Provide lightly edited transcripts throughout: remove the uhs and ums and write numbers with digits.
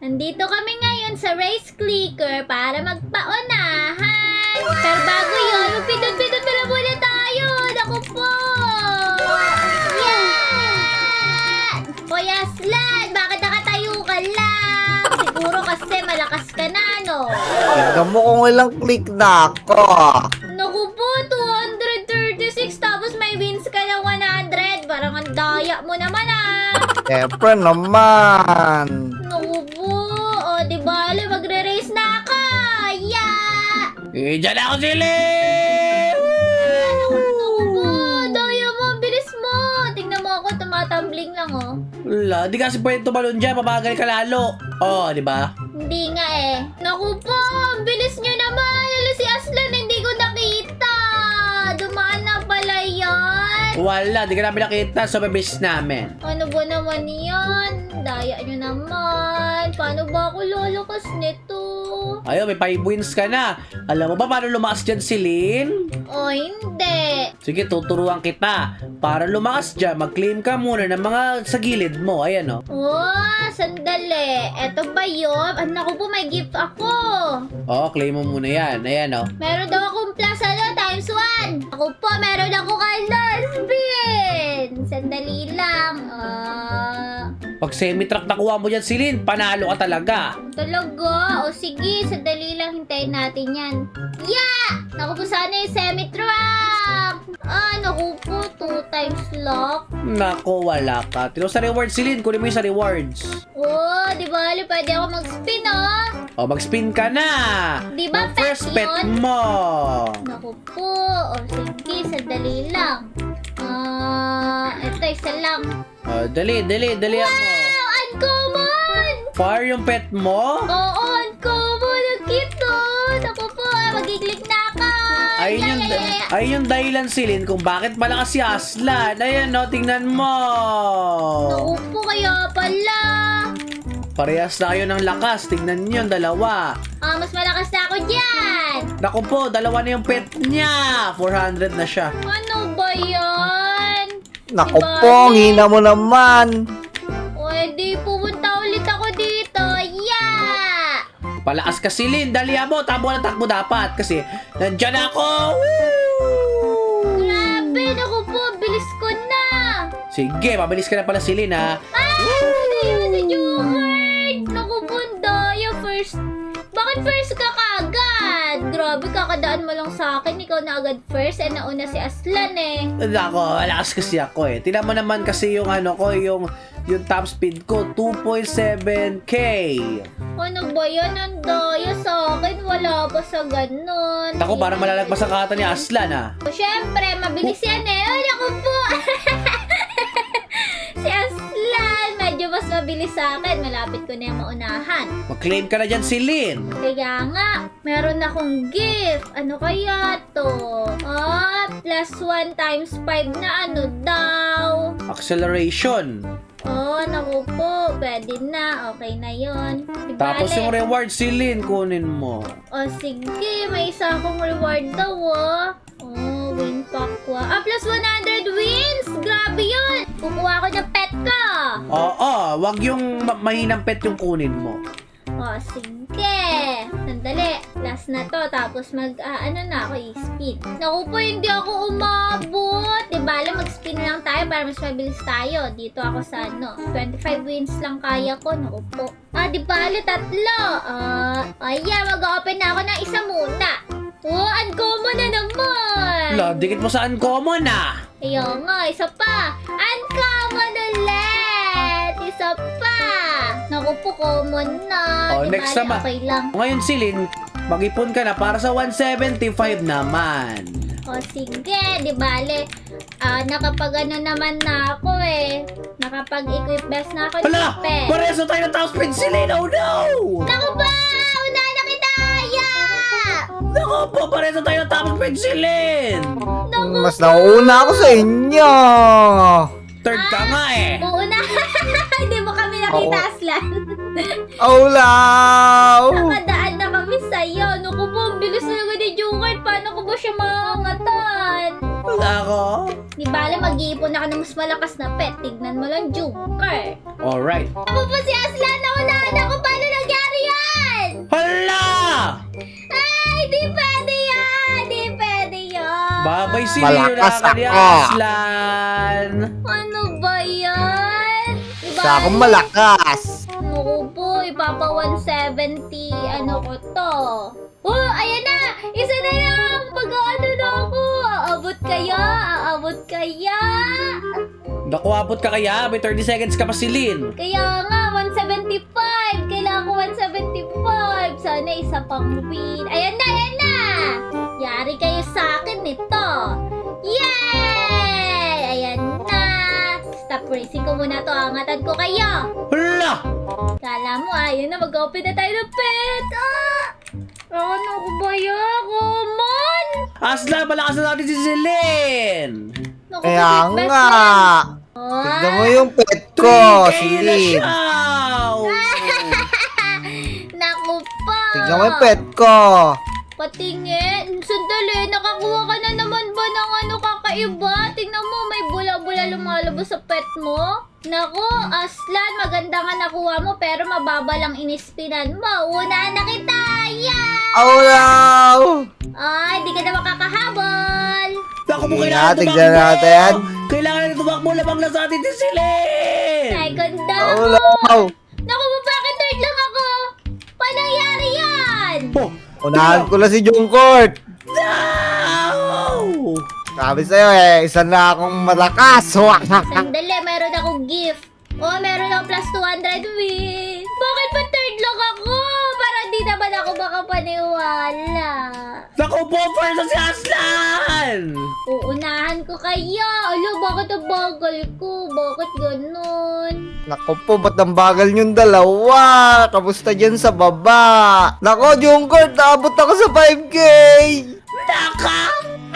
Nandito kami ngayon sa race clicker para magpaunahan. Pero bago yun, magpindot-pindot pala muna tayo. Naku po! Yan! Hoy Aslan, bakit nakatayo ka lang? Siguro kasi malakas ka na, no? Tingnan mo kung ilang click na ako. Naku po, 236 tapos may wins ka ng 100. Parang ang daya mo naman, ah. Siyempre naman. Naku po, o di bale, magre-race na ako. Yeah! Diyan ako sili! Naku po, daya mo, ang bilis mo. Tingnan mo ako, tumatambling lang, oh. Wala, di kasi pwede tumalon dyan, pabagal ka lalo. Oh, di ba? Hindi nga eh. Naku po, ang bilis nyo naman. Lalo si Aslan, hindi ko nakita. Dumaan na pala yan. Wala, di ka namin nakita sa mabis namin. Ano ba naman yan? Daya nyo naman. Paano ba ako lulukas nito? Ayun, may 5 wins ka na. Alam mo ba paano lumakas dyan si Lynn? O hindi. Sige, tuturuan kita. Para lumakas dyan, mag-claim ka muna ng mga sa gilid mo. Ayan, oh. Oh, sandali. Eto ba yun? Naku po, may gift ako. Oh, claim mo muna yan. Ayan, oh. Meron daw akong plus times 1. Ako po, meron ako color spin. Sandali lang. Pag semi-truck nakuha mo dyan si Lynn, panalo ka talaga. Talaga? O sige, sandali lang, hintayin natin yan. Yeah! Naku po, sana yung semi-truck. Naku po, 2 times lock. Nako, wala ka. Tino sa rewards si Lynn, kunin mo yung sa rewards. Oh, di ba, pwede ako mag-spin, oh. O, mag-spin ka na. Di ba, Yung first pet bet yun? mo. Naku po, o sige, sandali lang. Ito, isa lang. Dali ako. Wow, uncommon! Fire yung pet mo? Oo, uncommon. Ang cute, oh. Naku po, mag-click na ako. Ayun yung dahilan si Lynn kung bakit malakas si Aslan. Ayan, no, tingnan mo. Naku po, kaya pala. Parehas na kayo ng lakas. Tingnan niyo yung dalawa. Mas malakas na ako dyan. Naku po, dalawa na yung pet niya. 400 na siya. Ano ba yan? Naku Diba, po, ang hina mo naman. Pwede, pupunta ulit ako dito. Yeah! Palakas ka si Lynn. Dali mo, takbo dapat. Kasi nandyan ako. Woo! Grabe, naku po, bilis ko na. Sige, mabilis ka na pala si Lynn, ha. Ayun si Jokert. Naku po, daya first. Bakit first ka kaagad? Grabe, kakadaan mo lang sa akin. Ikaw na agad first. Nauna si Aslan eh. Nako, malakas kasi ako eh. Tingnan mo naman kasi yung ano ko, yung top speed ko, 2.7k. Ano ba yan? Ang daya sa akin. Wala pa sa ganon. Ako, parang malalagpas ang kata ni Aslan, ha. Siyempre, mabilis yan eh. Ay, naku po. Si Aslan, medyo mas mabilis sa akin. Malapit ko na yung maunahan. Mag-claim ka na dyan si Lynn. Kaya nga, meron akong gift. Ano kaya to? Plus 1 times 5 na ano daw? Acceleration. Naku po. Pwede na. Okay na yon. Tapos yung reward si Lynn, kunin mo. Sige. May isa akong reward daw, win pack ko. Plus 100 wins! Grabe yun! Kukuha ko ng pet ko! Oo, wag yung mahinang pet yung kunin mo. Sige. Sandali. Last na to. Tapos ano na ako, i-spin. Naku po, hindi ako umabot. Diba, mag-spin lang tayo para mas mabilis tayo. Dito ako sa 25 wins lang kaya ko. Naku po. Diba, 3. Mag-open na ako ng isa muna. Uncommon na naman. Dikit mo sa uncommon, ah. Ayaw nga, isa pa. Uncommon ulit. Isa pa. Naku po, common na. Next Di bale, naman. okay lang. Ngayon si Lynn, mag-ipon ka na para sa 175 naman. Sige, di bale. Nakapag-ano naman na ako eh. Nakapag-equip best na ako Hala! ng pet. Parehas na tayo ng top speed si Lynn! Oh no! Naku ba! Una na kita! Yeah! Naku po, parehas na tayo ng top speed si Lynn! Naku Mas nauna ako sa inyo. Third ka nga eh! Una! Hindi mo kami nakita, Oo. Aslan. Aulaw! Nakadaan na kami sa'yo. Naku po, ang bilis talaga ni Jokert. Paano ko ba siya makakangatan? Ako? Di bale, mag-iipon ako ng mas malakas na pet. Tignan mo lang, Jokert. Alright. Ako po si Aslan. Naunahan ako. Paano na Abay, sino yung Malakas nakakani ako. Aslan? Ano ba yan? Sa akong malakas. Naku po, ipapa 170, ano ko to? Oh, ayan na! Isa na lang! Pag-ano na ako! Aabot kaya? Aabot kaya? Naku, abot ka kaya? May 30 seconds ka pa, Celine. Kaya nga, 175! Kailangan ko 175! Sana isa pang win. Ayan na, ayan na! Yari kayo sa akin nito! Yay! Ayan na! Stop racing ko muna to. Angatan ko kayo! Hala! Kala mo, ayun na, mag-open na tayo ng pet! Ah! Ano ko ba yan? Common! Aslan, malakas na natin si Celine! Naku, Kaya best nga. friend. Tignan mo yung pet ko, 3K na Celine. siya! Naku pa! Tignan mo yung pet ko. Patingin. Sandali, nakakuha ka na naman ba ng ano kakaiba? Tingnan mo, may bula-bula lumalabas sa pet mo. Naku, Aslan, maganda nga nakuha mo pero mababa lang inispinan mo. Una na kita! Yeah! Oh no! Ay, di ka na makakahabol. Naku mo, Sige kailangan nga, tignan tumakbo! natin. Kailangan natin tumakbo, labang na sa atin si Celine! Second Oh down. no! Naku, bakit third lang ako? Paano nangyari yan? Oh! Unahan ko na si Jungkourt. No! Sabi sa'yo isa na akong malakas. Sandali, meron akong gift. Oh, meron akong plus 200 win. Bakit ba third lang ako? Para di naman ako makapaniwala. Naku po, first si Aslan! Uunahan ko kaya. Alo, bakit ang bagal ko? Bakit ganun? Naku po, ba't ang bagal niyong dalawa? Kamusta dyan sa baba? Naku, Jungkourt, naabot ako sa 5K! Naka!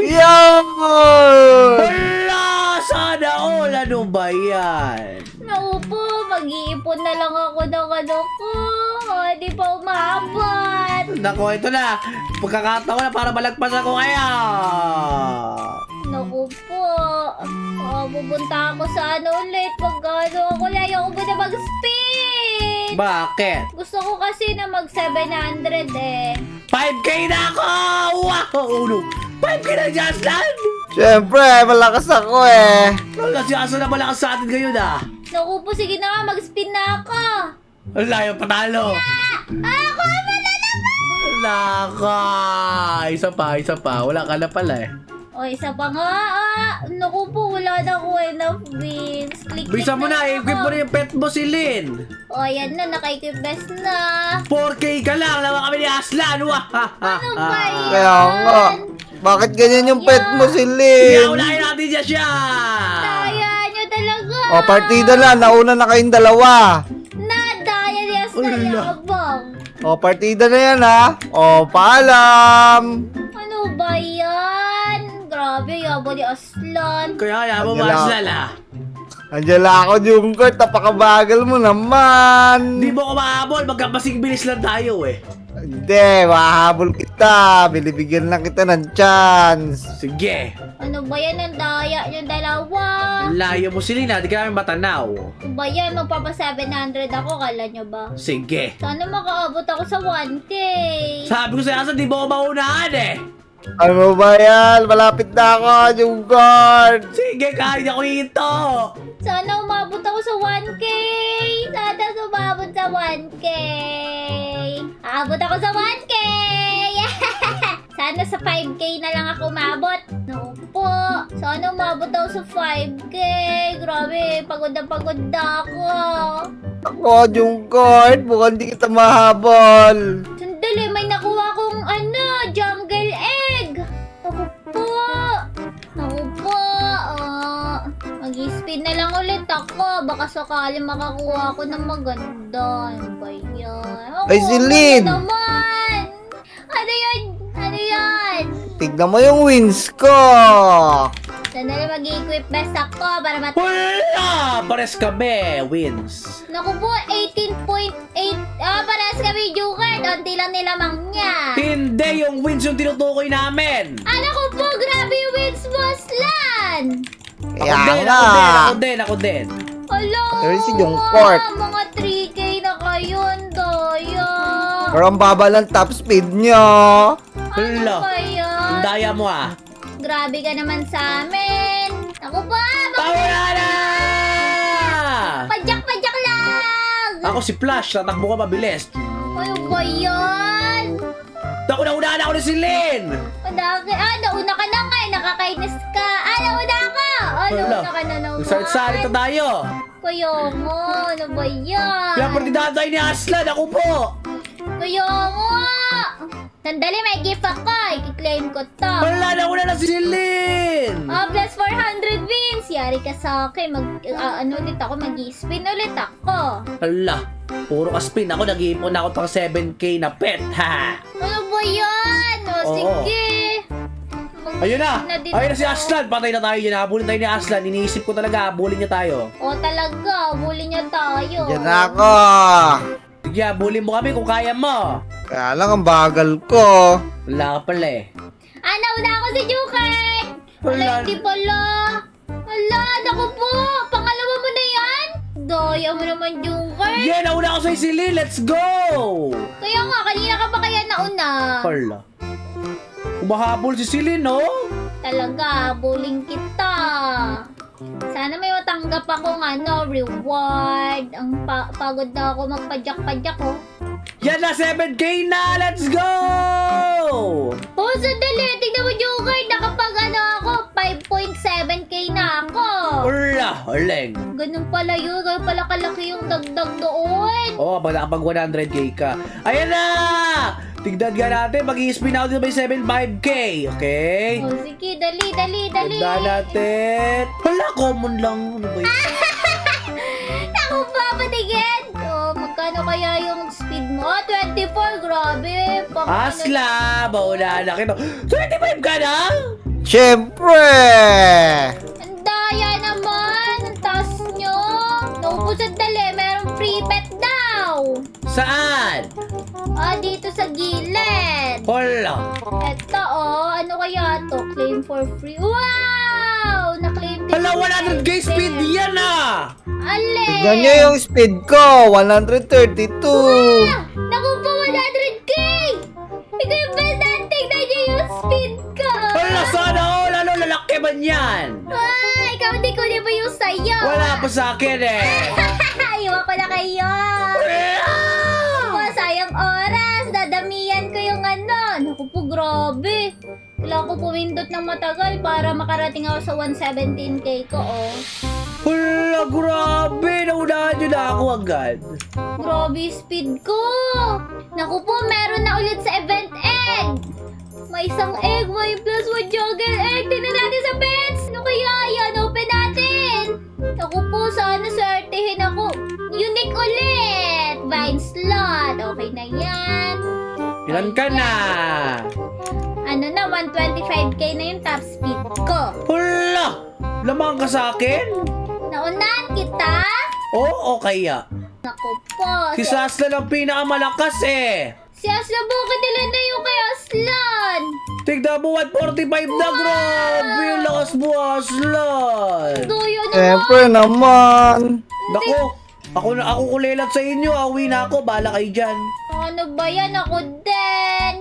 Yan! Wala! Sana all! Ano ba yan? Naku po, mag-iipon na lang ako ng ano ko. Oh, di pa umabot. Naku, ito na! Pagkakataon na para malagpas ako kaya! Naku po. Pupunta ako sa ano ulit. Pagkano ako layo ko muna mag-spin. Bakit? Gusto ko kasi na mag 700 eh. 5K na ako! Wow! Uno! 5K na si Aslan! Siyempre, malakas ako eh. Wala si Aslan na malakas sa atin ngayon ah! Naku po, sige na nga, mag-spin na ako. Ang layo patalo! Ako na naman! Naka! Isa pa. Wala ka na pala eh. O, isa pa nga. Naku po, wala na ako enough wins. Click Bisa mo na, equip mo na yung pet mo si Lynn! O, ayan na, naka-equip best na. 4K ka lang! Laman kami ni Aslan! Wah! Ano ba yan? Kaya nga. Bakit ganyan yung pet mo si Lynn? Iaunahin natin niya siya! Daya nyo talaga. O, partida na. Nauna na kayong dalawa. Daya ni Aslan Wala. yabang. O, partida na yan ha. O, paalam. Ano ba yan? Grabe, yabang ni Aslan. Kaya yaman mo Wala. Aslan ah! Andiyan lang ako, Jungkourt. Napakabagal mo naman. Di mo ako mahabol, magkapasing bilis lang tayo eh. Hindi, mahahabol kita. Binibigyan lang kita ng chance. Sige. Ano ba yan ang daya nyo dalawa? Layo mo si Lynn ah, di ka namin matanaw. Ano ba yan? Magpapa 700 ako, kala nyo ba? Sige. Sana makaabot ako sa 1K. Sabi ko sa Aslan, di mo ako maunahan eh. Ano ba yan? Malapit na ako, Jungkourt. Sige, kahit ako ito. Sana umabot ako sa 1K. Sana umabot sa 1K. Aabot ako sa 1K. Sana sa 5K na lang ako umabot. No po. Sana umabot ako sa 5K. Grabe, pagod na ako. Ako, Jungkourt. Mukhang di kita mahabol. Sandali, may nakuha akong jungle egg. Ako po. Mag-spin na lang ulit ako. Baka sakali makakuha ako ng maganda. Ano ba yan? Ay, si Lynn! Ano naman? Ano yan? Ano yan? Tignan mo yung wins ko. Sandali, mag-equip best ako para Wala! Pares kami, wins. Naku po, 18.8. Parehas kami, Jungkourt. Unti lang nilamang niya. Hindi, yung wins yung tinutukoy namin. Ano ko po, grabe yung wins mo, Slan. Kaya Ako nga. din. Hello. Pero si Jungkourt. Mga 3K na kayo, ang daya. Pero ang baba ng top speed nyo. Ano Hala. ba yan? Ang daya mo ah. Grabe ka naman sa amin. Ako pa, Paula na! padyak-padyak lang. Ako si Flash, tatakbo ka mabilis. Ano ba yan? Nauna ako ni si Lynn! Nauna ka na nga eh. Nakakainis ka. Nauna ka. Nauna ka na naman. Salit-salit na tayo. Kaya mo, ano ba yan? Kaya partidahan tayo ni Aslan, ako po. Kaya mo. Sandali, may gift ako. I-claim ko to. Wala, nauna na si Lynn! Plus 400 wins. Yari ka sa akin. Ulit ako. Mag-spin ulit ako. Hala, puro ka spin. Ako nag-iipon ako pang 7K na pet, ha? Ano ba yan? Oo. Sige. Ayun na! din Ayun na si ako. Aslan! Patay na tayo dyan. Habulin tayo ni Aslan. Iniisip ko talaga, habulin niya tayo. O talaga. Bully niya tayo. Diyan na ako. Sige, habulin mo kami kung kaya mo. Kaya lang ang bagal ko. Wala ka pala eh. Nauna ako si Joker. Wala. Hindi pala. Wala, naku po. Pangalawa mo na yan? Daya mo naman, Joker. Yeah, nauna ako sa Isilin. Let's go! Kaya nga, kanina ka pa kaya nauna? Hala. Umahabol si Silin, no? Talaga, bullying kita. Sana may matanggap akong reward. Ang pagod na ako magpadyak-padyak, oh. Yan na, 7K na! Let's go! Oh, sandali. Tignan mo, Joker. Nakapag ako, 5.7k na ako. Hala, haleng. Ganun pala yun. Ganun pala kalaki yung dagdag doon. Oo, pag nakapag 100K ka. Ayan na! Tignan nga natin, mag-i-spin out dito by 75K, okay? Oh, sige. Dali. Tignan natin. Hala, common lang. Ano ba yun? Naku pa, patigin. Oh, magkano kaya yung speed mo? 24, grabe. Asla, mauna na kita. 25 ka na? Siyempre! Ang daya naman. Ang taas nyo. Naubos ang dali. Merong free pet daw. Saan? Dito sa gilid. Hala. Eto, ano kaya to? Claim for free. Wow! Na-claim din. Hala, yung 100K speed pet. yan ah! Ale! Tignan nyo yung speed ko. 132. Naku po, 100k! Ikaw yung best natin. Tignan nyo yung speed ko. Hala, sana all! Ano, lalaki man yan? Ikaw hindi ko ba yung sayo? Wala pa sa akin eh! Iwan ko na kayo. Sayang oras. Dadamihan ko yung Naku po, grabe. Kailangan ko pumindot ng matagal para makarating ako sa 117k ko, oh. Hala, grabe! Naunahan nyo na ako agad. Grabe speed ko. Naku po, meron na ulit sa event egg. May isang egg, may plus 1 juggle egg. Tingnan natin sa pets. Ano kaya yan? Open natin. Naku po, sana swertehin ako. Unique ulit. Vine slot. Okay na yan. Ilan ka na? Ano na, 125k na yung top speed ko. Hala! Lamang ka sa akin? Naunahan kita? Oo, kaya. Naku po. Si Saslan ang pinakamalakas eh. Si Aslan, bakit nila na yung kay Aslan? Tignan mo, 145 na, grabe! Yung lakas mo, Aslan! Doyo naman. Siyempre naman. Naku, ako kulelat sa inyo, awi na ako, bala kayo dyan. Ano ba yan? Ako din.